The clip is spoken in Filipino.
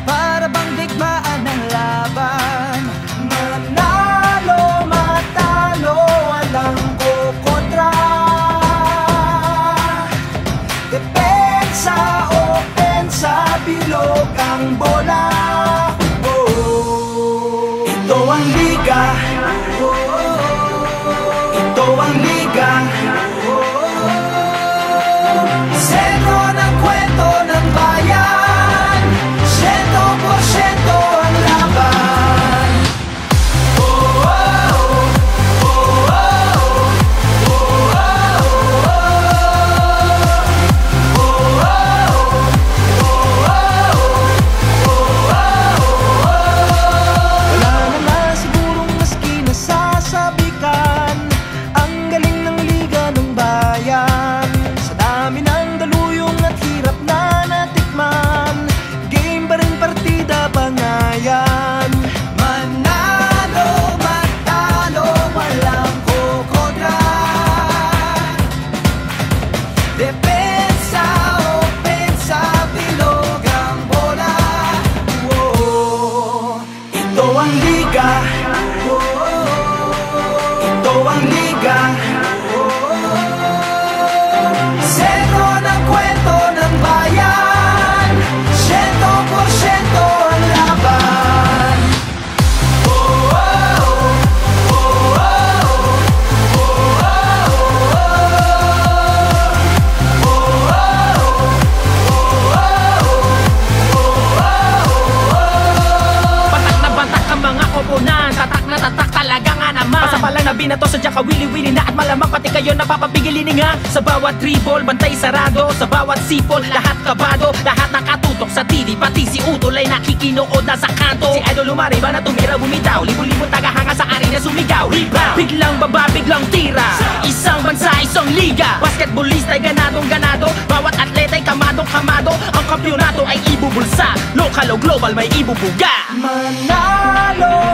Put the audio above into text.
para bang digmaan ng laban. Manalo, matalo, walang kukontra. Depensa, opensa, bilog ang bola. Ito ang liga, ito ang liga. Sentro ng kwento ng bayan, 100% ang laban. Wala naman sigurong maski nasasabikan ang galing ng liga ng bayan. Sa dami ng daluyong at hirap na natikman, game pa rin partida bangayan. Manalo, matalo, walang kukontra. Depensa, opensa, bilog ang bola. Ito ang liga, ito ang liga. Sentro ng kwento ng bayan, 100% ang laban. Batak na batak ang mga koponan, tatak na tatak talaga nga naman. Pasa pa lang na binato, sadya ka wili-wili na. At malamang pati kayo napapapigilin nga. Sa bawat dribble, bantay sarado. Sa bawat sipol, lahat kabado. Lahat nakatutok sa TV, pati si Utol ay nakikinood na sa kanto. Si Idol lumariba na tumira bumitaw, libo-libong tagahanga sa arena sumigaw. Rebound, biglang baba, biglang tira. Isang bansa, isang liga. Basketballista ay ganadong ganado. Bawat atleta ay kamadong kamado. Ang kampyonato ay ibubulsa. Lokal o global may ibubuga. Manalo,